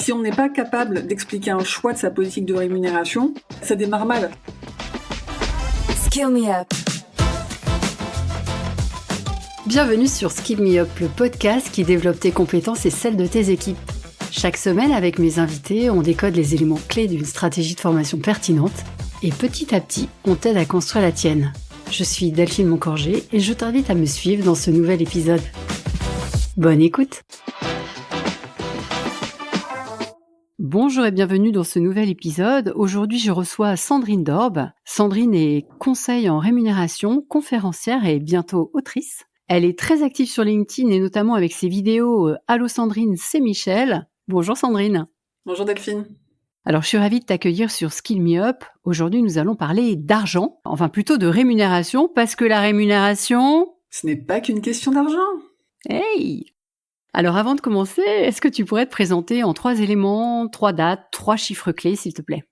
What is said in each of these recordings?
Si on n'est pas capable d'expliquer un choix de sa politique de rémunération, ça démarre mal. Skill Me Up. Bienvenue sur Skill Me Up, le podcast qui développe tes compétences et celles de tes équipes. Chaque semaine, avec mes invités, on décode les éléments clés d'une stratégie de formation pertinente et petit à petit, on t'aide à construire la tienne. Je suis Delphine Moncorgé et je t'invite à me suivre dans ce nouvel épisode. Bonne écoute! Bonjour et bienvenue dans ce nouvel épisode. Aujourd'hui, je reçois Sandrine Dorbe. Sandrine est conseil en rémunération, conférencière et bientôt autrice. Elle est très active sur LinkedIn et notamment avec ses vidéos « Allô Sandrine, c'est Michel ». Bonjour Sandrine. Bonjour Delphine. Alors, je suis ravie de t'accueillir sur Skill Me Up. Aujourd'hui, nous allons parler d'argent, enfin plutôt de rémunération, parce que la rémunération... Ce n'est pas qu'une question d'argent. Hey! Alors, avant de commencer, est-ce que tu pourrais te présenter en 3 éléments, 3 dates, 3 chiffres clés, s'il te plaît?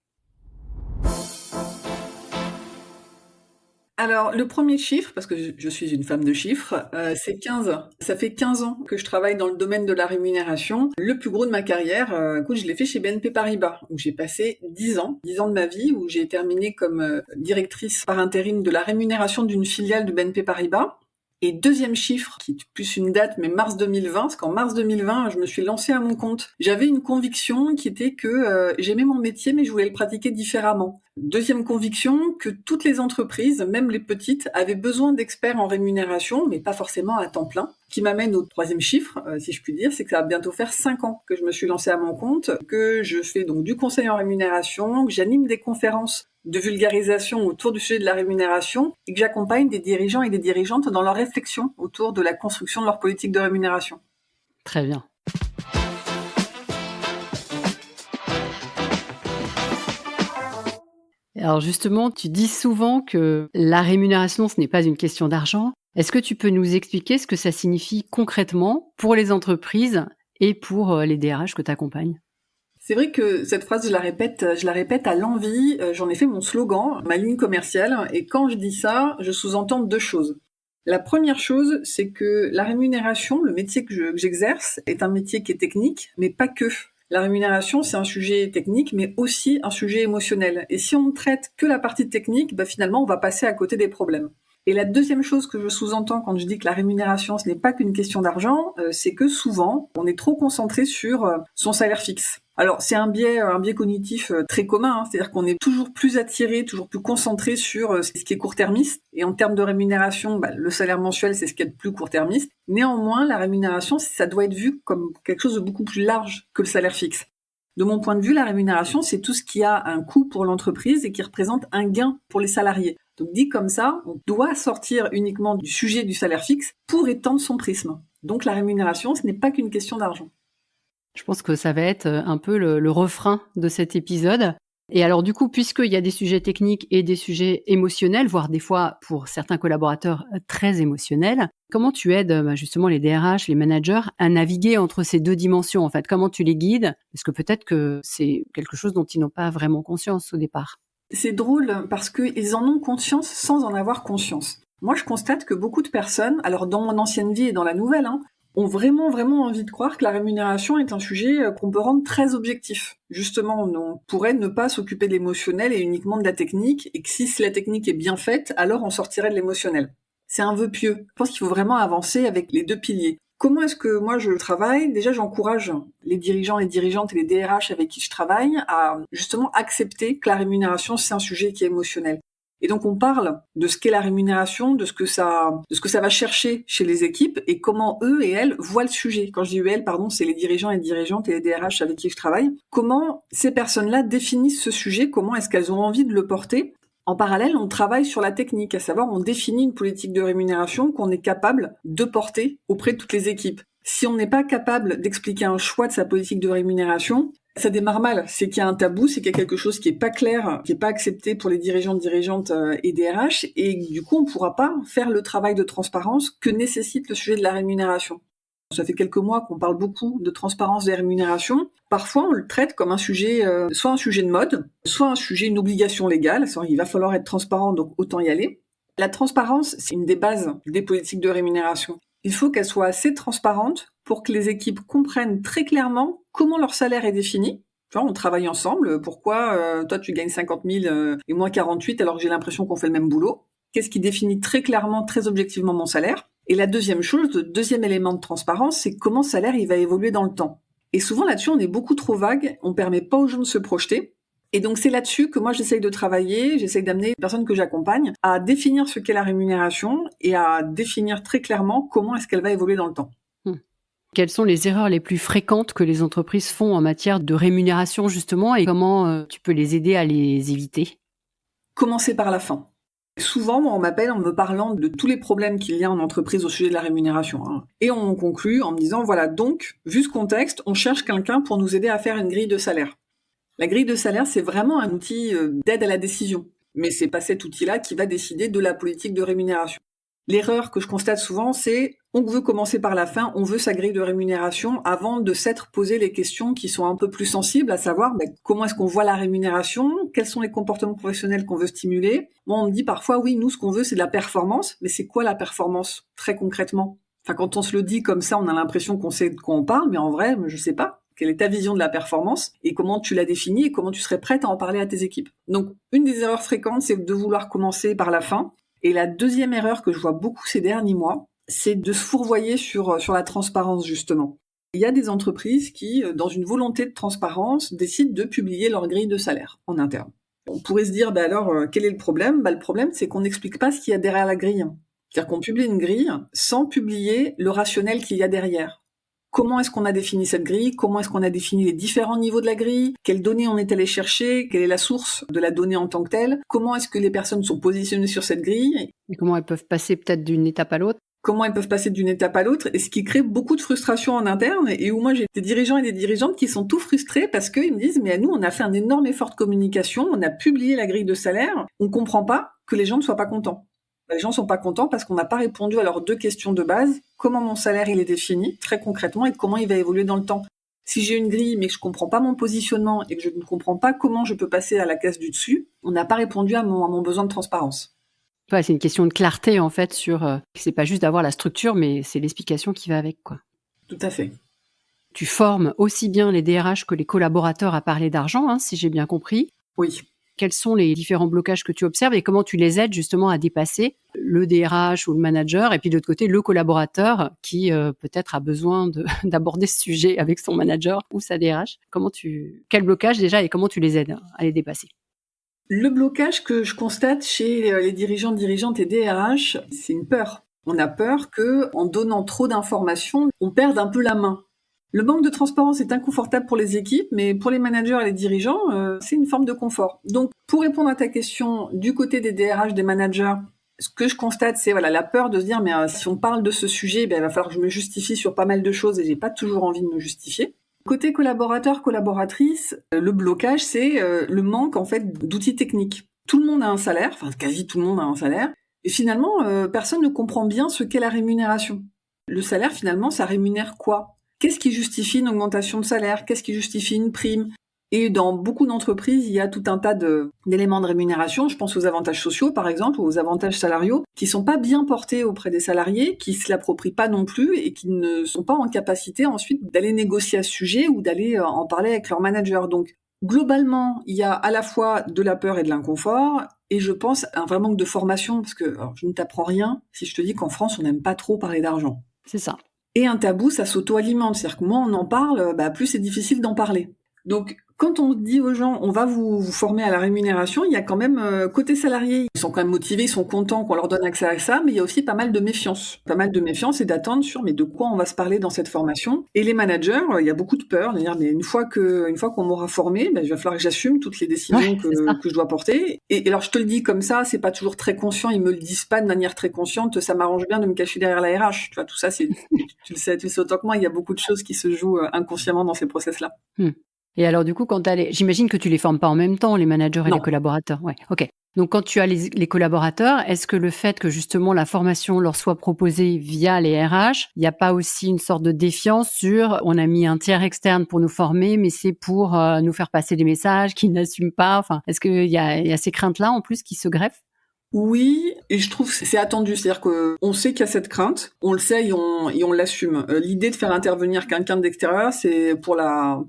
Alors, le premier chiffre, parce que je suis une femme de chiffres, c'est 15. Ça fait 15 ans que je travaille dans le domaine de la rémunération. Le plus gros de ma carrière, je l'ai fait chez BNP Paribas, où j'ai passé 10 ans de ma vie, où j'ai terminé comme directrice par intérim de la rémunération d'une filiale de BNP Paribas. Et deuxième chiffre, qui est plus une date, mais mars 2020, parce qu'en mars 2020, je me suis lancée à mon compte. J'avais une conviction qui était que j'aimais mon métier, mais je voulais le pratiquer différemment. Deuxième conviction, que toutes les entreprises, même les petites, avaient besoin d'experts en rémunération, mais pas forcément à temps plein. Qui m'amène au troisième chiffre, si je puis dire, c'est que ça va bientôt faire 5 ans que je me suis lancée à mon compte, que je fais donc du conseil en rémunération, que j'anime des conférences de vulgarisation autour du sujet de la rémunération et que j'accompagne des dirigeants et des dirigeantes dans leur réflexion autour de la construction de leur politique de rémunération. Très bien. Alors justement, tu dis souvent que la rémunération, ce n'est pas une question d'argent. Est-ce que tu peux nous expliquer ce que ça signifie concrètement pour les entreprises et pour les DRH que tu accompagnes ? C'est vrai que cette phrase, je la répète à l'envi. J'en ai fait mon slogan, ma ligne commerciale. Et quand je dis ça, je sous-entends 2 choses. La première chose, c'est que la rémunération, le métier que j'exerce, est un métier qui est technique, mais pas que. La rémunération, c'est un sujet technique, mais aussi un sujet émotionnel. Et si on ne traite que la partie technique, finalement, on va passer à côté des problèmes. Et la deuxième chose que je sous-entends quand je dis que la rémunération, ce n'est pas qu'une question d'argent, c'est que souvent, on est trop concentré sur son salaire fixe. Alors, c'est un biais cognitif très commun, c'est-à-dire qu'on est toujours plus attiré, toujours plus concentré sur ce qui est court-termiste. Et en termes de rémunération, le salaire mensuel, c'est ce qui est le plus court-termiste. Néanmoins, la rémunération, ça doit être vu comme quelque chose de beaucoup plus large que le salaire fixe. De mon point de vue, la rémunération, c'est tout ce qui a un coût pour l'entreprise et qui représente un gain pour les salariés. Donc dit comme ça, on doit sortir uniquement du sujet du salaire fixe pour étendre son prisme. Donc la rémunération, ce n'est pas qu'une question d'argent. Je pense que ça va être un peu le refrain de cet épisode. Et alors du coup, puisqu'il y a des sujets techniques et des sujets émotionnels, voire des fois pour certains collaborateurs très émotionnels, comment tu aides justement les DRH, les managers à naviguer entre ces 2 dimensions en fait? Comment tu les guides? Parce que peut-être que c'est quelque chose dont ils n'ont pas vraiment conscience au départ. C'est drôle parce qu'ils en ont conscience sans en avoir conscience. Moi, je constate que beaucoup de personnes, alors dans mon ancienne vie et dans la nouvelle, ont vraiment envie de croire que la rémunération est un sujet qu'on peut rendre très objectif. Justement, on pourrait ne pas s'occuper de l'émotionnel et uniquement de la technique, et que si la technique est bien faite, alors on sortirait de l'émotionnel. C'est un vœu pieux. Je pense qu'il faut vraiment avancer avec les 2 piliers. Comment est-ce que moi je travaille? Déjà, j'encourage les dirigeants, les dirigeantes et les DRH avec qui je travaille à justement accepter que la rémunération, c'est un sujet qui est émotionnel. Et donc, on parle de ce qu'est la rémunération, de ce que ça va chercher chez les équipes et comment eux et elles voient le sujet. Quand je dis eux, c'est les dirigeants et dirigeantes et les DRH avec qui je travaille. Comment ces personnes-là définissent ce sujet? Comment est-ce qu'elles ont envie de le porter? En parallèle, on travaille sur la technique, à savoir on définit une politique de rémunération qu'on est capable de porter auprès de toutes les équipes. Si on n'est pas capable d'expliquer un choix de sa politique de rémunération, ça démarre mal. C'est qu'il y a un tabou, c'est qu'il y a quelque chose qui est pas clair, qui est pas accepté pour les dirigeants, dirigeantes et DRH, et du coup on ne pourra pas faire le travail de transparence que nécessite le sujet de la rémunération. Ça fait quelques mois qu'on parle beaucoup de transparence des rémunérations. Parfois, on le traite comme un sujet, soit un sujet de mode, soit un sujet, une obligation légale. Il va falloir être transparent, donc autant y aller. La transparence, c'est une des bases des politiques de rémunération. il faut qu'elle soit assez transparente pour que les équipes comprennent très clairement comment leur salaire est défini. Tu vois, on travaille ensemble, pourquoi toi tu gagnes 50 000 et moi 48 alors que j'ai l'impression qu'on fait le même boulot. Qu'est-ce qui définit très clairement, très objectivement mon salaire? Et la deuxième chose, le deuxième élément de transparence, c'est comment ce salaire il va évoluer dans le temps. Et souvent là-dessus, on est beaucoup trop vague, on permet pas aux gens de se projeter. Et donc c'est là-dessus que moi j'essaye de travailler, j'essaye d'amener les personnes que j'accompagne à définir ce qu'est la rémunération et à définir très clairement comment est-ce qu'elle va évoluer dans le temps. Quelles sont les erreurs les plus fréquentes que les entreprises font en matière de rémunération justement et comment tu peux les aider à les éviter? Commencer par la fin. Souvent, moi, on m'appelle en me parlant de tous les problèmes qu'il y a en entreprise au sujet de la rémunération. Et on conclut en me disant, voilà, donc, vu ce contexte, on cherche quelqu'un pour nous aider à faire une grille de salaire. La grille de salaire, c'est vraiment un outil d'aide à la décision. Mais c'est pas cet outil-là qui va décider de la politique de rémunération. L'erreur que je constate souvent, c'est on veut commencer par la fin, on veut sa grille de rémunération avant de s'être posé les questions qui sont un peu plus sensibles, à savoir comment est-ce qu'on voit la rémunération, quels sont les comportements professionnels qu'on veut stimuler. Moi, on me dit parfois, oui, nous, ce qu'on veut, c'est de la performance, mais c'est quoi la performance, très concrètement? Enfin, quand on se le dit comme ça, on a l'impression qu'on sait de quoi on parle, mais en vrai, je sais pas. Quelle est ta vision de la performance et comment tu la définis et comment tu serais prête à en parler à tes équipes. Donc, une des erreurs fréquentes, c'est de vouloir commencer par la fin. Et la deuxième erreur que je vois beaucoup ces derniers mois, c'est de se fourvoyer sur la transparence, justement. Il y a des entreprises qui, dans une volonté de transparence, décident de publier leur grille de salaire en interne. On pourrait se dire, alors, quel est le problème? Le problème, c'est qu'on n'explique pas ce qu'il y a derrière la grille. C'est-à-dire qu'on publie une grille sans publier le rationnel qu'il y a derrière. Comment est-ce qu'on a défini cette grille? Comment est-ce qu'on a défini les différents niveaux de la grille? Quelles données on est allé chercher? Quelle est la source de la donnée en tant que telle? Comment est-ce que les personnes sont positionnées sur cette grille? Et comment elles peuvent passer peut-être d'une étape à l'autre? Comment elles peuvent passer d'une étape à l'autre, et ce qui crée beaucoup de frustration en interne, et où moi j'ai des dirigeants et des dirigeantes qui sont tout frustrés parce qu'ils me disent, mais nous on a fait un énorme effort de communication, on a publié la grille de salaire, on comprend pas que les gens ne soient pas contents. Les gens sont pas contents parce qu'on n'a pas répondu à leurs deux questions de base. Comment mon salaire il est défini, très concrètement, et comment il va évoluer dans le temps. Si j'ai une grille mais que je comprends pas mon positionnement et que je ne comprends pas comment je peux passer à la case du dessus, on n'a pas répondu à mon besoin de transparence. Ouais, c'est une question de clarté en fait sur c'est pas juste d'avoir la structure mais c'est l'explication qui va avec quoi. Tout à fait. Tu formes aussi bien les DRH que les collaborateurs à parler d'argent, si j'ai bien compris. Oui. Quels sont les différents blocages que tu observes et comment tu les aides justement à dépasser le DRH ou le manager et puis de l'autre côté le collaborateur qui peut-être a besoin d'aborder ce sujet avec son manager ou sa DRH. Quel blocage déjà et comment tu les aides à les dépasser? Le blocage que je constate chez les dirigeants, dirigeantes et DRH, c'est une peur. On a peur que, en donnant trop d'informations, on perde un peu la main. Le manque de transparence est inconfortable pour les équipes, mais pour les managers et les dirigeants, c'est une forme de confort. Donc, pour répondre à ta question, du côté des DRH, des managers, ce que je constate, c'est la peur de se dire, mais si on parle de ce sujet, il va falloir que je me justifie sur pas mal de choses et j'ai pas toujours envie de me justifier. Côté collaborateur, collaboratrice, le blocage, c'est le manque en fait d'outils techniques. Tout le monde a un salaire, enfin quasi tout le monde a un salaire, et finalement, personne ne comprend bien ce qu'est la rémunération. Le salaire, finalement, ça rémunère quoi? Qu'est-ce qui justifie une augmentation de salaire? Qu'est-ce qui justifie une prime? Et dans beaucoup d'entreprises, il y a tout un tas d'éléments de rémunération. Je pense aux avantages sociaux, par exemple, ou aux avantages salariaux, qui sont pas bien portés auprès des salariés, qui se l'approprient pas non plus et qui ne sont pas en capacité ensuite d'aller négocier à ce sujet ou d'aller en parler avec leur manager. Donc, globalement, il y a à la fois de la peur et de l'inconfort, et je pense un vrai manque de formation, parce que je ne t'apprends rien si je te dis qu'en France, on n'aime pas trop parler d'argent. C'est ça. Et un tabou, ça s'auto-alimente. C'est-à-dire que moins on en parle, plus c'est difficile d'en parler. Donc, quand on dit aux gens, on va vous former à la rémunération, il y a quand même, côté salarié, ils sont quand même motivés, ils sont contents qu'on leur donne accès à ça, mais il y a aussi pas mal de méfiance. Pas mal de méfiance et d'attente sur, mais de quoi on va se parler dans cette formation? Et les managers, il y a beaucoup de peur, de dire, mais une fois qu'on m'aura formé, il va falloir que j'assume toutes les décisions que je dois porter. Et alors, je te le dis comme ça, c'est pas toujours très conscient, ils me le disent pas de manière très consciente, ça m'arrange bien de me cacher derrière la RH. Tu vois, tout ça, tu le sais autant que moi, il y a beaucoup de choses qui se jouent inconsciemment dans ces process-là. Et alors, du coup, j'imagine que tu les formes pas en même temps, les managers et Non. les collaborateurs. Ouais, ok. Donc, quand tu as les collaborateurs, est-ce que le fait que justement la formation leur soit proposée via les RH, il n'y a pas aussi une sorte de défiance sur on a mis un tiers externe pour nous former, mais c'est pour nous faire passer des messages qu'ils n'assument pas. Enfin, est-ce qu'il y a ces craintes-là en plus qui se greffent? Oui, et je trouve que c'est attendu. C'est-à-dire qu'on sait qu'il y a cette crainte, on le sait et on l'assume. L'idée de faire intervenir quelqu'un d'extérieur, c'est pour la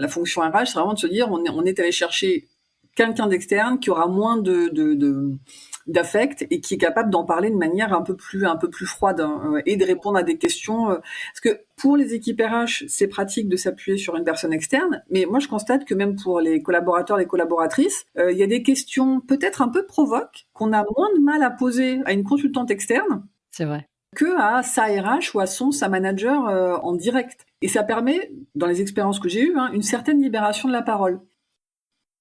fonction RH, c'est vraiment de se dire on est allé chercher quelqu'un d'externe qui aura moins d'affect et qui est capable d'en parler de manière un peu plus froide, et de répondre à des questions. Parce que pour les équipes RH, c'est pratique de s'appuyer sur une personne externe, mais moi je constate que même pour les collaborateurs, les collaboratrices, il y a des questions peut-être un peu provoques qu'on a moins de mal à poser à une consultante externe C'est vrai. que à sa RH ou à sa manager en direct. Et ça permet, dans les expériences que j'ai eues, une certaine libération de la parole.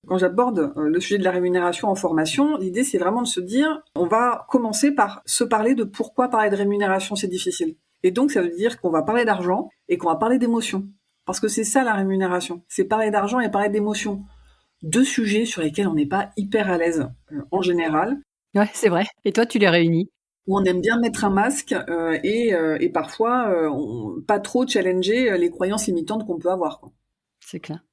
Quand j'aborde le sujet de la rémunération en formation, l'idée c'est vraiment de se dire, on va commencer par se parler de pourquoi parler de rémunération c'est difficile. Et donc ça veut dire qu'on va parler d'argent et qu'on va parler d'émotion. Parce que c'est ça la rémunération, c'est parler d'argent et parler d'émotion. Deux sujets sur lesquels on n'est pas hyper à l'aise en général, Ouais, c'est vrai. Et toi, tu les réunis. où on aime bien mettre un masque et parfois pas trop challenger les croyances limitantes qu'on peut avoir, quoi. C'est clair.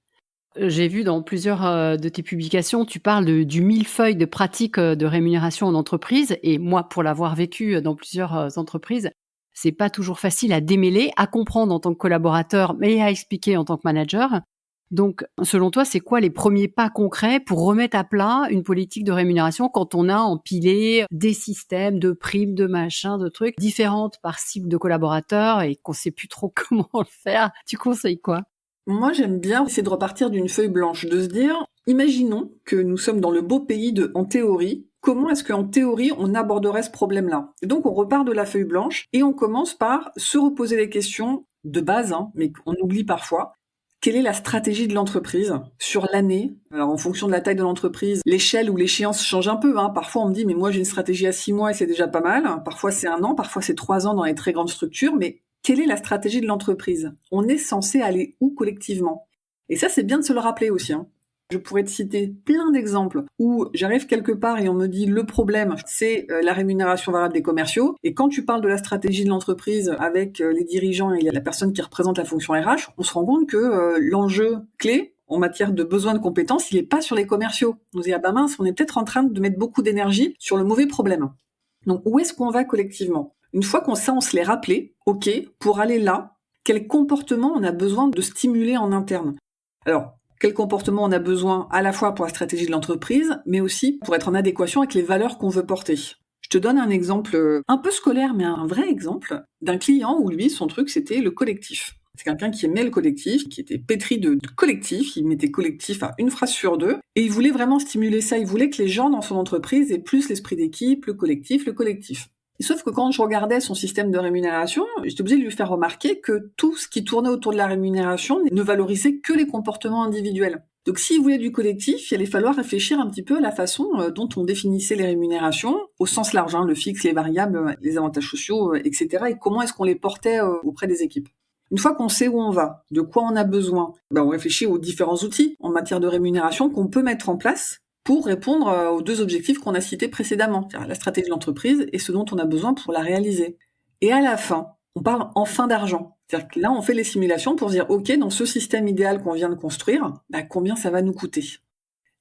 J'ai vu dans plusieurs de tes publications, tu parles du millefeuille de pratiques de rémunération en entreprise. Et moi, pour l'avoir vécu dans plusieurs entreprises, c'est pas toujours facile à démêler, à comprendre en tant que collaborateur, mais à expliquer en tant que manager. Donc, selon toi, c'est quoi les premiers pas concrets pour remettre à plat une politique de rémunération quand on a empilé des systèmes de primes, de machins, de trucs différentes par cible de collaborateurs et qu'on sait plus trop comment le faire? Tu conseilles quoi? Moi, j'aime bien essayer de repartir d'une feuille blanche, de se dire, imaginons que nous sommes dans le beau pays de en théorie. Comment est-ce qu'en théorie, on aborderait ce problème-là? Et donc, on repart de la feuille blanche et on commence par se reposer les questions de base, mais qu'on oublie parfois. Quelle est la stratégie de l'entreprise sur l'année? Alors, en fonction de la taille de l'entreprise, l'échelle ou l'échéance change un peu. Parfois, on me dit, mais moi, j'ai une stratégie à 6 mois et c'est déjà pas mal. Parfois, c'est 1 an, parfois, c'est 3 ans dans les très grandes structures. Mais quelle est la stratégie de l'entreprise? On est censé aller où collectivement? Et ça, c'est bien de se le rappeler aussi. Je pourrais te citer plein d'exemples où j'arrive quelque part et on me dit le problème, c'est la rémunération variable des commerciaux. Et quand tu parles de la stratégie de l'entreprise avec les dirigeants et la personne qui représente la fonction RH, on se rend compte que l'enjeu clé en matière de besoin de compétences, il n'est pas sur les commerciaux. On se dit, ah ben mince, on est peut-être en train de mettre beaucoup d'énergie sur le mauvais problème. Donc, où est-ce qu'on va collectivement? Une fois qu'on sait, on se l'est rappelé, ok, pour aller là, quel comportement on a besoin de stimuler en interne? Alors, quel comportement on a besoin à la fois pour la stratégie de l'entreprise, mais aussi pour être en adéquation avec les valeurs qu'on veut porter. Je te donne un exemple un peu scolaire, mais un vrai exemple d'un client où lui, son truc, c'était le collectif. C'est quelqu'un qui aimait le collectif, qui était pétri de collectif, il mettait collectif à une phrase sur deux, et il voulait vraiment stimuler ça, il voulait que les gens dans son entreprise aient plus l'esprit d'équipe, le collectif. Sauf que quand je regardais son système de rémunération, j'étais obligée de lui faire remarquer que tout ce qui tournait autour de la rémunération ne valorisait que les comportements individuels. Donc s'il voulait du collectif, il allait falloir réfléchir un petit peu à la façon dont on définissait les rémunérations, au sens large, le fixe, les variables, les avantages sociaux, etc. Et comment est-ce qu'on les portait auprès des équipes. Une fois qu'on sait où on va, de quoi on a besoin, on réfléchit aux différents outils en matière de rémunération qu'on peut mettre en place pour répondre aux deux objectifs qu'on a cités précédemment, c'est-à-dire la stratégie de l'entreprise et ce dont on a besoin pour la réaliser. Et à la fin, on parle enfin d'argent. C'est-à-dire que là, on fait les simulations pour se dire, OK, dans ce système idéal qu'on vient de construire, combien ça va nous coûter?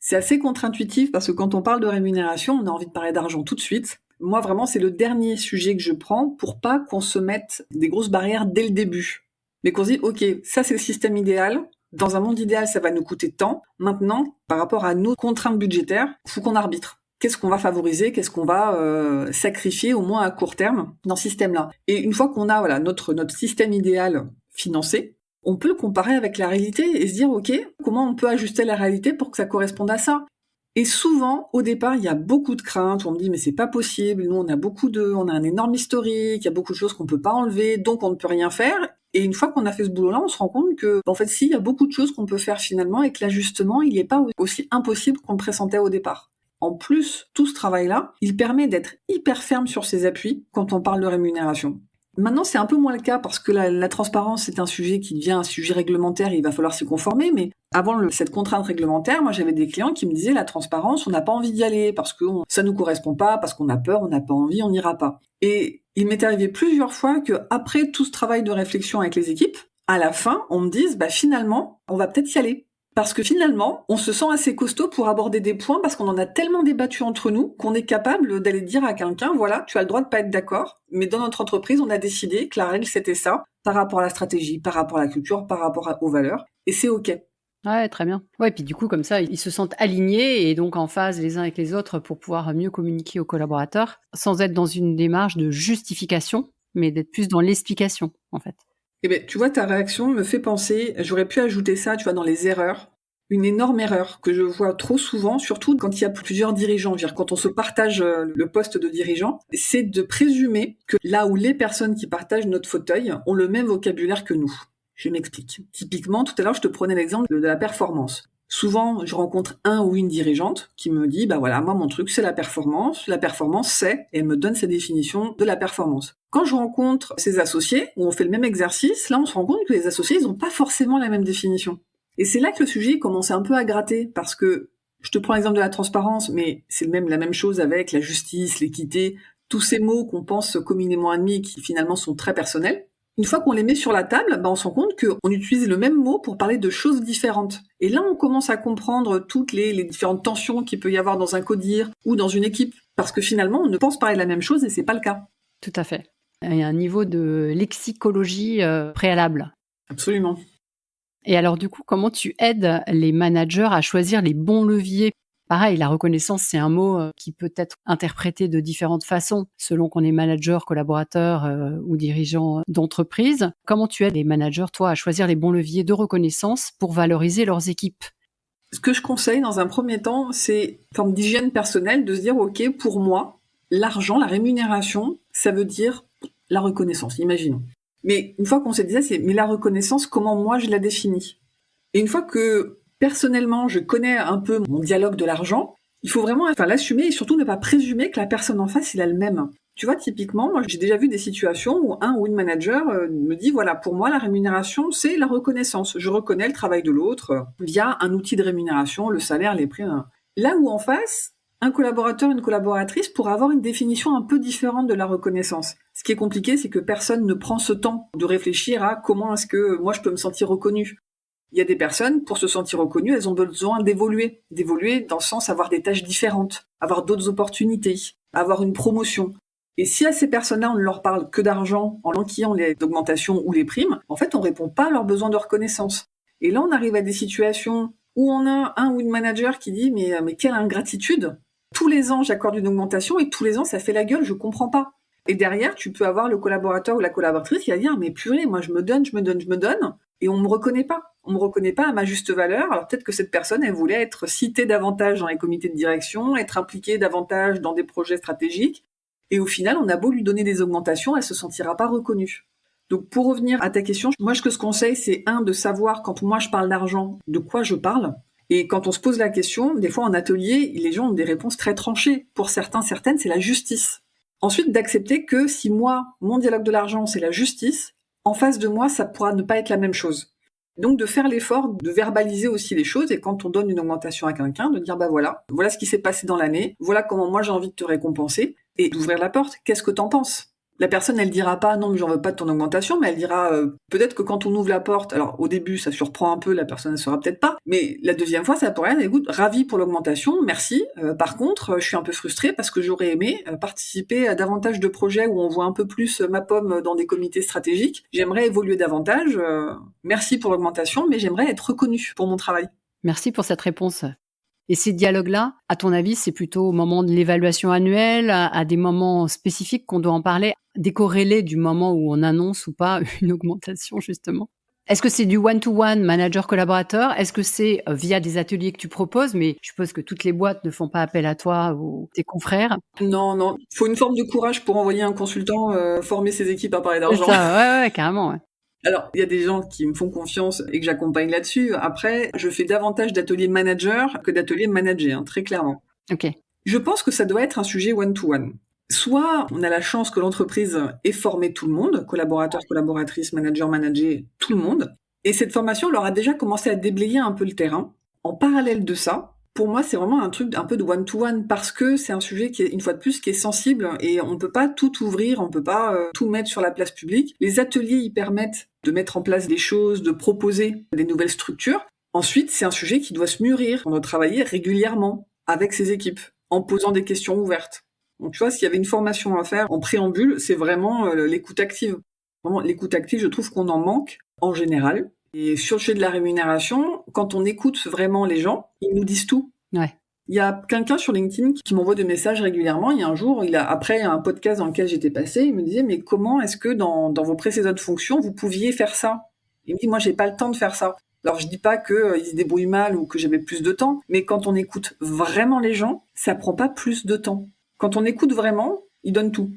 C'est assez contre-intuitif parce que quand on parle de rémunération, on a envie de parler d'argent tout de suite. Moi, vraiment, c'est le dernier sujet que je prends pour pas qu'on se mette des grosses barrières dès le début. Mais qu'on se dise, OK, ça c'est le système idéal. Dans un monde idéal, ça va nous coûter tant. Maintenant, par rapport à nos contraintes budgétaires, il faut qu'on arbitre. Qu'est-ce qu'on va favoriser? Qu'est-ce qu'on va sacrifier, au moins à court terme, dans ce système-là? Et une fois qu'on a notre système idéal financé, on peut le comparer avec la réalité et se dire, OK, comment on peut ajuster la réalité pour que ça corresponde à ça? Et souvent, au départ, il y a beaucoup de craintes. On me dit, mais c'est pas possible. Nous, on a un énorme historique. Il y a beaucoup de choses qu'on peut pas enlever, donc on ne peut rien faire. Et une fois qu'on a fait ce boulot-là, on se rend compte que, en fait, si, il y a beaucoup de choses qu'on peut faire finalement et que l'ajustement, il n'est pas aussi impossible qu'on le pressentait au départ. En plus, tout ce travail-là, il permet d'être hyper ferme sur ses appuis quand on parle de rémunération. Maintenant, c'est un peu moins le cas parce que la transparence, c'est un sujet qui devient un sujet réglementaire et il va falloir s'y conformer. Mais avant cette contrainte réglementaire, moi, j'avais des clients qui me disaient la transparence, on n'a pas envie d'y aller parce que ça nous correspond pas, parce qu'on a peur, on n'a pas envie, on n'ira pas. Et il m'est arrivé plusieurs fois que après tout ce travail de réflexion avec les équipes, à la fin, on me dise, finalement, on va peut-être y aller. Parce que finalement, on se sent assez costaud pour aborder des points parce qu'on en a tellement débattu entre nous qu'on est capable d'aller dire à quelqu'un, voilà, tu as le droit de pas être d'accord, mais dans notre entreprise, on a décidé que la règle c'était ça, par rapport à la stratégie, par rapport à la culture, par rapport aux valeurs, et c'est OK. Ouais, très bien. Ouais, puis du coup, comme ça, ils se sentent alignés et donc en phase les uns avec les autres pour pouvoir mieux communiquer aux collaborateurs, sans être dans une démarche de justification, mais d'être plus dans l'explication, en fait. Eh ben, tu vois, ta réaction me fait penser, j'aurais pu ajouter ça, tu vois, dans les erreurs. Une énorme erreur que je vois trop souvent, surtout quand il y a plusieurs dirigeants, je veux dire, quand on se partage le poste de dirigeant, c'est de présumer que là où les personnes qui partagent notre fauteuil ont le même vocabulaire que nous. Je m'explique. Typiquement, tout à l'heure, je te prenais l'exemple de la performance. Souvent, je rencontre un ou une dirigeante qui me dit, bah voilà, moi, mon truc, c'est la performance. La performance, c'est, et elle me donne sa définition de la performance. Quand je rencontre ses associés, où on fait le même exercice, là, on se rend compte que les associés, ils n'ont pas forcément la même définition. Et c'est là que le sujet commence un peu à gratter, parce que, je te prends l'exemple de la transparence, mais c'est même la même chose avec la justice, l'équité, tous ces mots qu'on pense communément admis, qui finalement sont très personnels. Une fois qu'on les met sur la table, on se rend compte qu'on utilise le même mot pour parler de choses différentes. Et là, on commence à comprendre toutes les différentes tensions qu'il peut y avoir dans un codir ou dans une équipe. Parce que finalement, on ne pense parler de la même chose et c'est pas le cas. Tout à fait. Il y a un niveau de lexicologie préalable. Absolument. Et alors, du coup, comment tu aides les managers à choisir les bons leviers? Pareil, la reconnaissance, c'est un mot qui peut être interprété de différentes façons selon qu'on est manager, collaborateur ou dirigeant d'entreprise. Comment tu aides les managers, toi, à choisir les bons leviers de reconnaissance pour valoriser leurs équipes? Ce que je conseille dans un premier temps, c'est, forme d'hygiène personnelle, de se dire, OK, pour moi, l'argent, la rémunération, ça veut dire la reconnaissance, imaginons. Mais une fois qu'on s'est dit ça, mais la reconnaissance, comment moi je la définis? Et une fois que personnellement je connais un peu mon dialogue de l'argent, il faut vraiment l'assumer et surtout ne pas présumer que la personne en face, il a le même. Tu vois, typiquement, moi j'ai déjà vu des situations où un ou une manager me dit, voilà, pour moi la rémunération, c'est la reconnaissance. Je reconnais le travail de l'autre via un outil de rémunération, le salaire, les prix. Là où en face, un collaborateur, une collaboratrice pourra avoir une définition un peu différente de la reconnaissance. Ce qui est compliqué, c'est que personne ne prend ce temps de réfléchir à comment est-ce que moi je peux me sentir reconnu. Il y a des personnes, pour se sentir reconnues, elles ont besoin d'évoluer dans le sens avoir des tâches différentes, avoir d'autres opportunités, avoir une promotion. Et si à ces personnes-là, on ne leur parle que d'argent en enquillant les augmentations ou les primes, en fait, on répond pas à leurs besoins de reconnaissance. Et là, on arrive à des situations où on a un ou une manager qui dit mais quelle ingratitude! Tous les ans, j'accorde une augmentation et tous les ans, ça fait la gueule, je comprends pas. Et derrière, tu peux avoir le collaborateur ou la collaboratrice qui va dire mais purée, moi je me donne, et on me reconnaît pas. On me reconnaît pas à ma juste valeur. Alors peut-être que cette personne, elle voulait être citée davantage dans les comités de direction, être impliquée davantage dans des projets stratégiques. Et au final, on a beau lui donner des augmentations, elle se sentira pas reconnue. Donc pour revenir à ta question, moi ce que je conseille, c'est de savoir quand moi je parle d'argent, de quoi je parle. Et quand on se pose la question, des fois en atelier, les gens ont des réponses très tranchées. Pour certaines, c'est la justice. Ensuite, d'accepter que si moi, mon dialogue de l'argent, c'est la justice, en face de moi, ça pourra ne pas être la même chose. Donc de faire l'effort de verbaliser aussi les choses et quand on donne une augmentation à quelqu'un, de dire voilà ce qui s'est passé dans l'année, voilà comment moi j'ai envie de te récompenser et d'ouvrir la porte. Qu'est-ce que t'en penses? La personne, elle dira pas non mais j'en veux pas de ton augmentation, mais elle dira peut-être que quand on ouvre la porte, alors au début ça surprend un peu, la personne ne saura peut-être pas, mais la deuxième fois ça pourrait être écoute, ravi pour l'augmentation, merci. Par contre, je suis un peu frustrée parce que j'aurais aimé participer à davantage de projets où on voit un peu plus ma pomme dans des comités stratégiques. J'aimerais évoluer davantage. Merci pour l'augmentation, mais j'aimerais être reconnue pour mon travail. Merci pour cette réponse. Et ces dialogues-là, à ton avis, c'est plutôt au moment de l'évaluation annuelle, à des moments spécifiques qu'on doit en parler, décorrélés du moment où on annonce ou pas une augmentation, justement? Est-ce que c'est du one-to-one, manager-collaborateur? Est-ce que c'est via des ateliers que tu proposes? Mais je suppose que toutes les boîtes ne font pas appel à toi ou tes confrères. Non. Il faut une forme de courage pour envoyer un consultant former ses équipes à parler d'argent. C'est ça, ouais, carrément, ouais. Alors, il y a des gens qui me font confiance et que j'accompagne là-dessus. Après, je fais davantage d'ateliers manager que d'ateliers manager, très clairement. Ok. Je pense que ça doit être un sujet one-to-one. Soit on a la chance que l'entreprise ait formé tout le monde, collaborateurs, collaboratrices, managers, managers, tout le monde. Et cette formation leur a déjà commencé à déblayer un peu le terrain. En parallèle de ça, pour moi, c'est vraiment un truc un peu de one-to-one parce que c'est un sujet qui est, une fois de plus, qui est sensible et on peut pas tout ouvrir, on peut pas tout mettre sur la place publique. Les ateliers, ils permettent de mettre en place des choses, de proposer des nouvelles structures. Ensuite, c'est un sujet qui doit se mûrir. On doit travailler régulièrement avec ses équipes, en posant des questions ouvertes. Donc, tu vois, s'il y avait une formation à faire en préambule, c'est vraiment l'écoute active. Vraiment, l'écoute active, je trouve qu'on en manque en général. Et sur le sujet de la rémunération, quand on écoute vraiment les gens, ils nous disent tout. Ouais. Il y a quelqu'un sur LinkedIn qui m'envoie des messages régulièrement. Il y a un jour, après un podcast dans lequel j'étais passée, il me disait, mais comment est-ce que dans vos précédentes fonctions, vous pouviez faire ça? Il me dit, moi, j'ai pas le temps de faire ça. Alors, je dis pas qu'ils se débrouillent mal ou que j'avais plus de temps, mais quand on écoute vraiment les gens, ça prend pas plus de temps. Quand on écoute vraiment, ils donnent tout.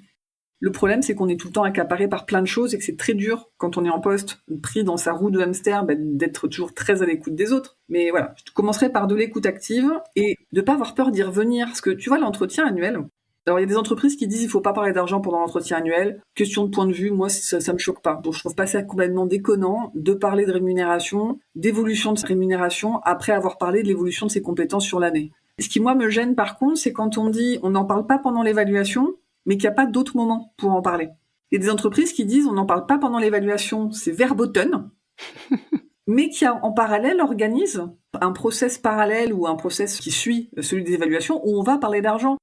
Le problème, c'est qu'on est tout le temps accaparé par plein de choses et que c'est très dur, quand on est en poste, pris dans sa roue de hamster, d'être toujours très à l'écoute des autres. Mais voilà, je commencerai par de l'écoute active et de pas avoir peur d'y revenir. Parce que tu vois, l'entretien annuel, alors il y a des entreprises qui disent il faut pas parler d'argent pendant l'entretien annuel. Question de point de vue, moi, ça me choque pas. Donc je trouve pas ça complètement déconnant de parler de rémunération, d'évolution de sa rémunération, après avoir parlé de l'évolution de ses compétences sur l'année. Ce qui, moi, me gêne par contre, c'est quand on dit on n'en parle pas pendant l'évaluation, mais qu'il n'y a pas d'autres moments pour en parler. Il y a des entreprises qui disent on n'en parle pas pendant l'évaluation, c'est verboten, mais qui en parallèle organise un process parallèle ou un process qui suit celui des évaluations où on va parler d'argent.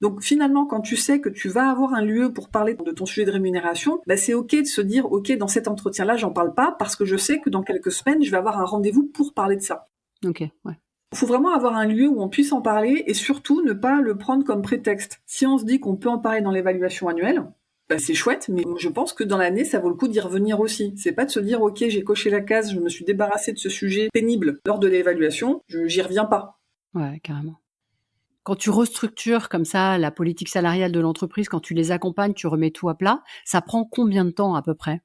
Donc finalement, quand tu sais que tu vas avoir un lieu pour parler de ton sujet de rémunération, c'est ok de se dire ok, dans cet entretien-là, j'en parle pas parce que je sais que dans quelques semaines, je vais avoir un rendez-vous pour parler de ça. Ok, ouais. Il faut vraiment avoir un lieu où on puisse en parler et surtout ne pas le prendre comme prétexte. Si on se dit qu'on peut en parler dans l'évaluation annuelle, c'est chouette, mais je pense que dans l'année, ça vaut le coup d'y revenir aussi. C'est pas de se dire, ok, j'ai coché la case, je me suis débarrassé de ce sujet pénible lors de l'évaluation, j'y reviens pas. Ouais, carrément. Quand tu restructures comme ça la politique salariale de l'entreprise, quand tu les accompagnes, tu remets tout à plat, ça prend combien de temps à peu près?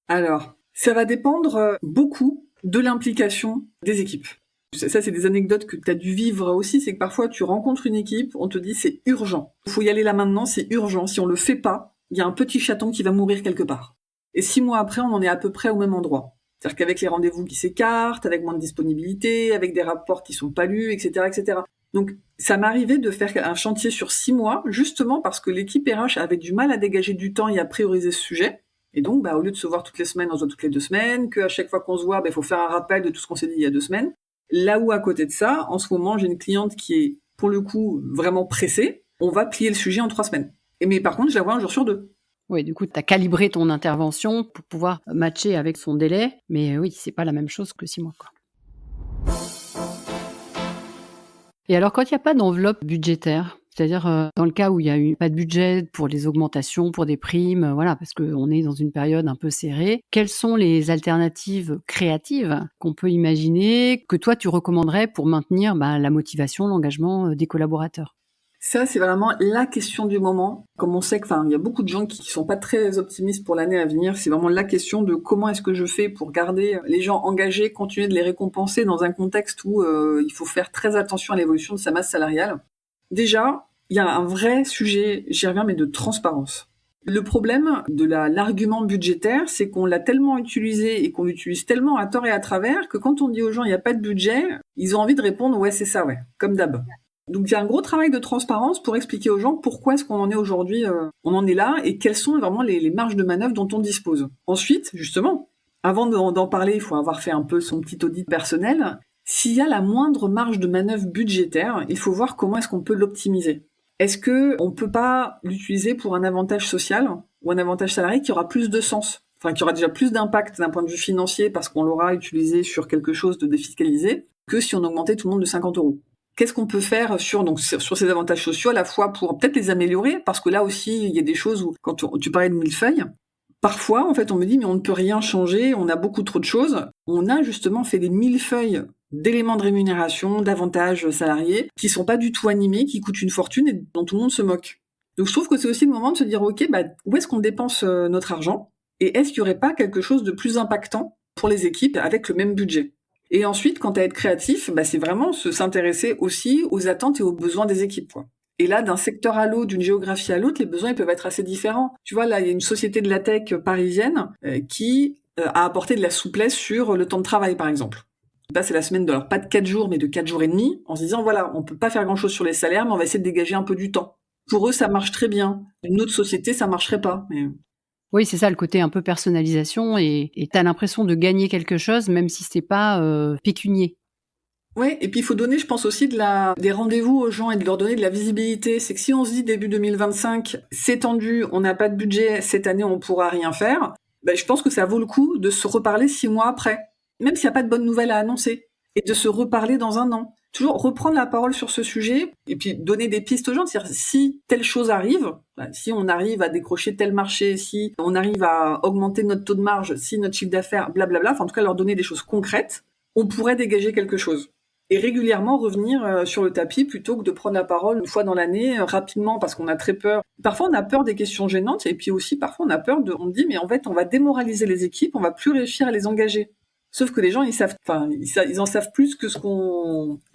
Alors, ça va dépendre beaucoup de l'implication des équipes. Ça, c'est des anecdotes que tu as dû vivre aussi, c'est que parfois tu rencontres une équipe, on te dit c'est urgent. Il faut y aller là maintenant, c'est urgent. Si on le fait pas, il y a un petit chaton qui va mourir quelque part. Et 6 mois après, on en est à peu près au même endroit. C'est-à-dire qu'avec les rendez-vous qui s'écartent, avec moins de disponibilité, avec des rapports qui sont pas lus, etc., etc. Donc, ça m'arrivait de faire un chantier sur 6 mois, justement parce que l'équipe RH avait du mal à dégager du temps et à prioriser ce sujet. Et donc, au lieu de se voir toutes les semaines, on se voit toutes les 2 semaines, qu'à chaque fois qu'on se voit, il faut faire un rappel de tout ce qu'on s'est dit il y a 2 semaines. Là où, à côté de ça, en ce moment, j'ai une cliente qui est, pour le coup, vraiment pressée. On va plier le sujet en 3 semaines. Mais par contre, je la vois un jour sur 2. Oui, du coup, tu as calibré ton intervention pour pouvoir matcher avec son délai. Mais oui, c'est pas la même chose que 6 mois, quoi. Et alors, quand il n'y a pas d'enveloppe budgétaire, c'est-à-dire dans le cas où il n'y a eu pas de budget pour les augmentations, pour des primes, voilà, parce qu'on est dans une période un peu serrée, quelles sont les alternatives créatives qu'on peut imaginer, que toi tu recommanderais pour maintenir la motivation, l'engagement des collaborateurs? Ça, c'est vraiment la question du moment. Comme on sait il y a beaucoup de gens qui sont pas très optimistes pour l'année à venir, c'est vraiment la question de comment est-ce que je fais pour garder les gens engagés, continuer de les récompenser dans un contexte où il faut faire très attention à l'évolution de sa masse salariale. Déjà, il y a un vrai sujet, j'y reviens, mais de transparence. Le problème de l'argument budgétaire, c'est qu'on l'a tellement utilisé et qu'on l'utilise tellement à tort et à travers que quand on dit aux gens il n'y a pas de budget, ils ont envie de répondre ouais c'est ça, ouais, comme d'hab. Donc il y a un gros travail de transparence pour expliquer aux gens pourquoi est-ce qu'on en est aujourd'hui, on en est là et quelles sont vraiment les marges de manœuvre dont on dispose. Ensuite, justement, avant d'en parler, il faut avoir fait un peu son petit audit personnel. S'il y a la moindre marge de manœuvre budgétaire, il faut voir comment est-ce qu'on peut l'optimiser. Est-ce qu'on peut pas l'utiliser pour un avantage social ou un avantage salarié qui aura plus de sens, qui aura déjà plus d'impact d'un point de vue financier parce qu'on l'aura utilisé sur quelque chose de défiscalisé que si on augmentait tout le monde de 50 €. Qu'est-ce qu'on peut faire sur ces avantages sociaux à la fois pour peut-être les améliorer, parce que là aussi, il y a des choses où, quand tu parlais de millefeuille, parfois, en fait, on me dit, mais on ne peut rien changer, on a beaucoup trop de choses. On a justement fait des millefeuilles d'éléments de rémunération, d'avantages salariés, qui sont pas du tout animés, qui coûtent une fortune et dont tout le monde se moque. Donc je trouve que c'est aussi le moment de se dire, ok, où est-ce qu'on dépense notre argent? Et est-ce qu'il y aurait pas quelque chose de plus impactant pour les équipes avec le même budget? Et ensuite, quant à être créatif, c'est vraiment s'intéresser aussi aux attentes et aux besoins des équipes, quoi. Et là, d'un secteur à l'autre, d'une géographie à l'autre, les besoins ils peuvent être assez différents. Tu vois, là, il y a une société de la tech parisienne qui a apporté de la souplesse sur le temps de travail, par exemple. Là, c'est la semaine de, alors pas de 4 jours, mais de 4 jours et demi, en se disant, voilà, on peut pas faire grand-chose sur les salaires, mais on va essayer de dégager un peu du temps. Pour eux, ça marche très bien. Une autre société, ça marcherait pas. Mais Oui, c'est ça, le côté un peu personnalisation et t'as l'impression de gagner quelque chose, même si c'est pas pécunier. Ouais, et puis il faut donner, je pense aussi des rendez-vous aux gens et de leur donner de la visibilité. C'est que si on se dit début 2025, c'est tendu, on n'a pas de budget, cette année on pourra rien faire, ben, je pense que ça vaut le coup de se reparler 6 mois après, même s'il n'y a pas de bonnes nouvelles à annoncer, et de se reparler dans un an. Toujours reprendre la parole sur ce sujet, et puis donner des pistes aux gens, c'est-à-dire si telle chose arrive, ben, si on arrive à décrocher tel marché, si on arrive à augmenter notre taux de marge, si notre chiffre d'affaires, blablabla, enfin en tout cas leur donner des choses concrètes, on pourrait dégager quelque chose. Et régulièrement revenir sur le tapis plutôt que de prendre la parole une fois dans l'année rapidement parce qu'on a très peur. Parfois on a peur des questions gênantes et puis aussi parfois on a peur on dit mais en fait on va démoraliser les équipes, on va plus réussir à les engager. Sauf que les gens ils en savent plus que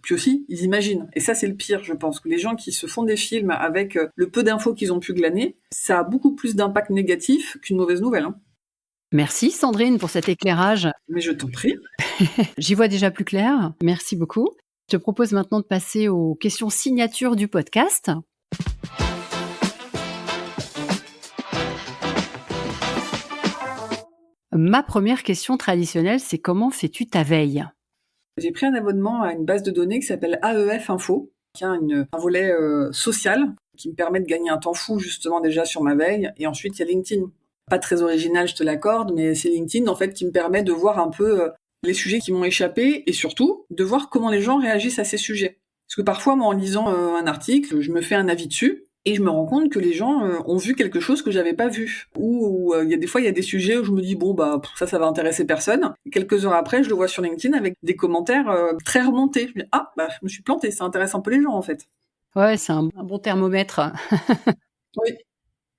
puis aussi ils imaginent. Et ça c'est le pire, je pense, que les gens qui se font des films avec le peu d'infos qu'ils ont pu glaner, ça a beaucoup plus d'impact négatif qu'une mauvaise nouvelle. Hein. Merci Sandrine pour cet éclairage. Mais je t'en prie. J'y vois déjà plus clair. Merci beaucoup. Je te propose maintenant de passer aux questions signatures du podcast. Ma première question traditionnelle, c'est comment fais-tu ta veille ? J'ai pris un abonnement à une base de données qui s'appelle AEF Info, qui a un volet social qui me permet de gagner un temps fou justement déjà sur ma veille. Et ensuite, il y a LinkedIn. Pas très original, je te l'accorde, mais c'est LinkedIn en fait qui me permet de voir un peu les sujets qui m'ont échappé et surtout de voir comment les gens réagissent à ces sujets. Parce que parfois, moi, en lisant un article, je me fais un avis dessus et je me rends compte que les gens ont vu quelque chose que j'avais pas vu. Ou il y a des fois, il y a des sujets où je me dis bon bah ça va intéresser personne. Et quelques heures après, je le vois sur LinkedIn avec des commentaires très remontés. Je me dis ah bah je me suis plantée, ça intéresse un peu les gens en fait. Ouais, c'est un bon thermomètre. Oui.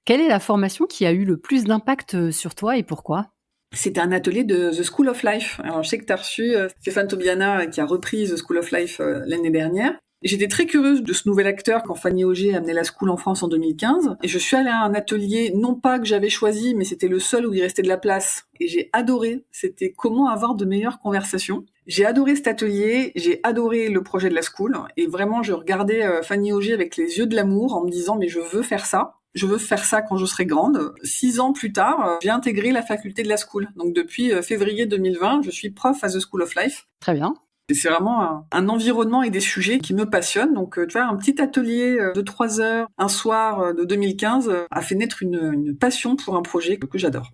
Quelle est la formation qui a eu le plus d'impact sur toi et pourquoi ? C'était un atelier de The School of Life. Alors, je sais que tu as reçu Stéphane Tobiana qui a repris The School of Life l'année dernière. Et j'étais très curieuse de ce nouvel acteur quand Fanny Auger a amené la School en France en 2015. Et je suis allée à un atelier, non pas que j'avais choisi, mais c'était le seul où il restait de la place. Et j'ai adoré. C'était comment avoir de meilleures conversations. J'ai adoré cet atelier, j'ai adoré le projet de la School. Et vraiment, je regardais Fanny Auger avec les yeux de l'amour en me disant, mais je veux faire ça. Je veux faire ça quand je serai grande. 6 ans plus tard, j'ai intégré la faculté de la School. Donc depuis février 2020, je suis prof à The School of Life. Très bien. Et c'est vraiment un environnement et des sujets qui me passionnent. Donc tu vois, un petit atelier de 3 heures, un soir de 2015, a fait naître une passion pour un projet que j'adore.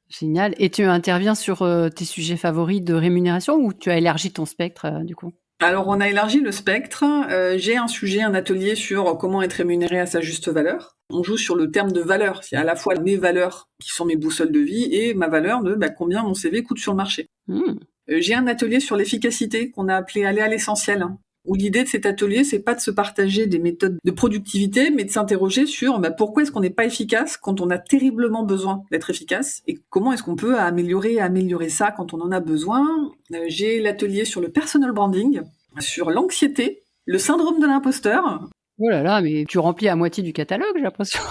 Génial. Et tu interviens sur tes sujets favoris de rémunération ou tu as élargi ton spectre du coup ? Alors, on a élargi le spectre. J'ai un atelier sur comment être rémunéré à sa juste valeur. On joue sur le terme de valeur. C'est à la fois mes valeurs qui sont mes boussoles de vie et ma valeur de combien mon CV coûte sur le marché. J'ai un atelier sur l'efficacité qu'on a appelé aller à l'essentiel. Où l'idée de cet atelier, c'est pas de se partager des méthodes de productivité, mais de s'interroger sur pourquoi est-ce qu'on n'est pas efficace quand on a terriblement besoin d'être efficace et comment est-ce qu'on peut améliorer ça quand on en a besoin. J'ai l'atelier sur le personal branding, sur l'anxiété, le syndrome de l'imposteur. Oh là là, mais tu remplis à moitié du catalogue, j'ai l'impression.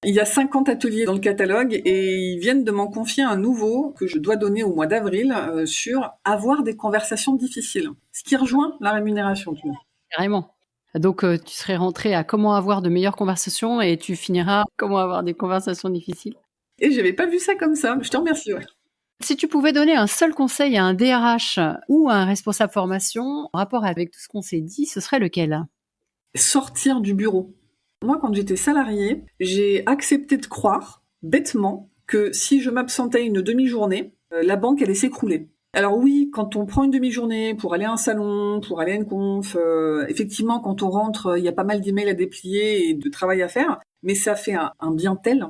Il y a 50 ateliers dans le catalogue et ils viennent de m'en confier un nouveau que je dois donner au mois d'avril sur avoir des conversations difficiles. Ce qui rejoint la rémunération. Tu vois. Carrément. Donc tu serais rentré à comment avoir de meilleures conversations et tu finiras comment avoir des conversations difficiles. Et j'avais pas vu ça comme ça. Je te remercie. Ouais. Si tu pouvais donner un seul conseil à un DRH ou à un responsable formation en rapport avec tout ce qu'on s'est dit, ce serait lequel ? Sortir du bureau. Moi, quand j'étais salariée, j'ai accepté de croire, bêtement, que si je m'absentais une demi-journée, la banque allait s'écrouler. Alors oui, quand on prend une demi-journée pour aller à un salon, pour aller à une conf, effectivement, quand on rentre, il y a pas mal d'emails à déplier et de travail à faire, mais ça fait un bien tel.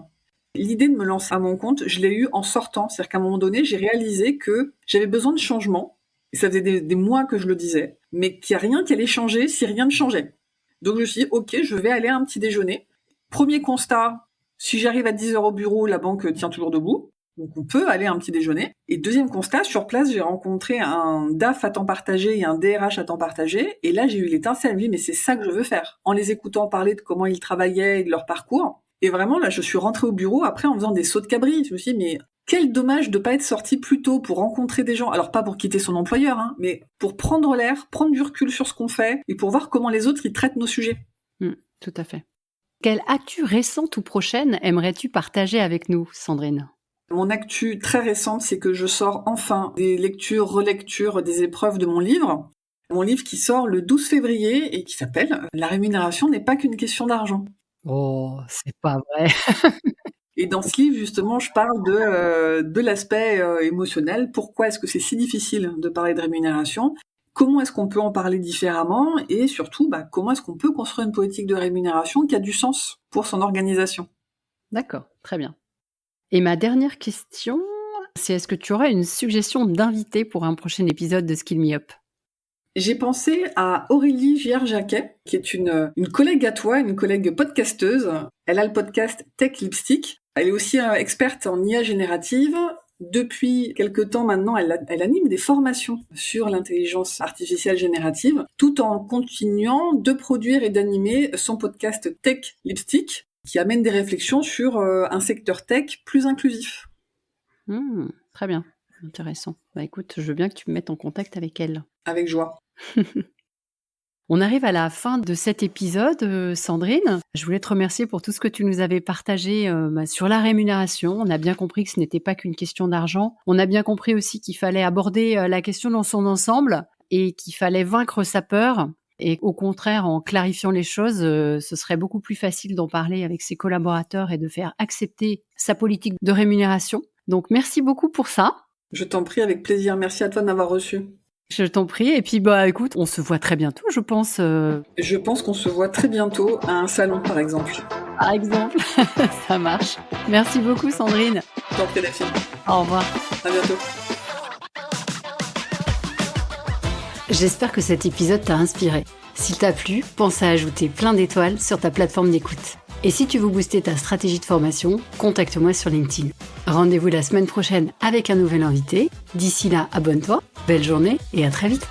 L'idée de me lancer à mon compte, je l'ai eue en sortant. C'est-à-dire qu'à un moment donné, j'ai réalisé que j'avais besoin de changement. Et ça faisait des mois que je le disais, mais qu'il n'y a rien qui allait changer si rien ne changeait. Donc je me suis dit, ok, je vais aller à un petit déjeuner. Premier constat, si j'arrive à 10 heures au bureau, la banque tient toujours debout. Donc on peut aller à un petit déjeuner. Et deuxième constat, sur place, j'ai rencontré un DAF à temps partagé et un DRH à temps partagé. Et là, j'ai eu l'étincelle. Je me dis, mais c'est ça que je veux faire. En les écoutant parler de comment ils travaillaient et de leur parcours. Et vraiment, là, je suis rentrée au bureau après en faisant des sauts de cabri. Je me suis dit, mais quel dommage de pas être sorti plus tôt pour rencontrer des gens. Alors pas pour quitter son employeur, mais pour prendre l'air, prendre du recul sur ce qu'on fait et pour voir comment les autres ils traitent nos sujets. Tout à fait. Quelle actu récente ou prochaine aimerais-tu partager avec nous, Sandrine ? Mon actu très récente, c'est que je sors enfin des lectures, relectures des épreuves de mon livre. Mon livre qui sort le 12 février et qui s'appelle « La rémunération n'est pas qu'une question d'argent ». Oh, c'est pas vrai. Et dans ce livre, justement, je parle de l'aspect émotionnel. Pourquoi est-ce que c'est si difficile de parler de rémunération ? Comment est-ce qu'on peut en parler différemment ? Et surtout, comment est-ce qu'on peut construire une politique de rémunération qui a du sens pour son organisation ? D'accord, très bien. Et ma dernière question, c'est est-ce que tu aurais une suggestion d'invité pour un prochain épisode de Skill Me Up ? J'ai pensé à Aurélie Giard-Jacquet, qui est une collègue à toi, une collègue podcasteuse. Elle a le podcast Tech Lipstick. Elle est aussi experte en IA générative. Depuis quelque temps maintenant, elle anime des formations sur l'intelligence artificielle générative, tout en continuant de produire et d'animer son podcast Tech Lipstick, qui amène des réflexions sur un secteur tech plus inclusif. Très bien, intéressant. Écoute, je veux bien que tu me mettes en contact avec elle. Avec joie. On arrive à la fin de cet épisode, Sandrine. Je voulais te remercier pour tout ce que tu nous avais partagé sur la rémunération. On a bien compris que ce n'était pas qu'une question d'argent. On a bien compris aussi qu'il fallait aborder la question dans son ensemble et qu'il fallait vaincre sa peur. Et au contraire, en clarifiant les choses, ce serait beaucoup plus facile d'en parler avec ses collaborateurs et de faire accepter sa politique de rémunération. Donc, merci beaucoup pour ça. Je t'en prie, avec plaisir. Merci à toi de m'avoir reçu. Je t'en prie. Et puis, écoute, on se voit très bientôt, je pense. Je pense qu'on se voit très bientôt à un salon, par exemple. Par exemple, ça marche. Merci beaucoup, Sandrine. Je t'en prie, Delphine. Au revoir. À bientôt. J'espère que cet épisode t'a inspiré. S'il t'a plu, pense à ajouter plein d'étoiles sur ta plateforme d'écoute. Et si tu veux booster ta stratégie de formation, contacte-moi sur LinkedIn. Rendez-vous la semaine prochaine avec un nouvel invité. D'ici là, abonne-toi, belle journée et à très vite.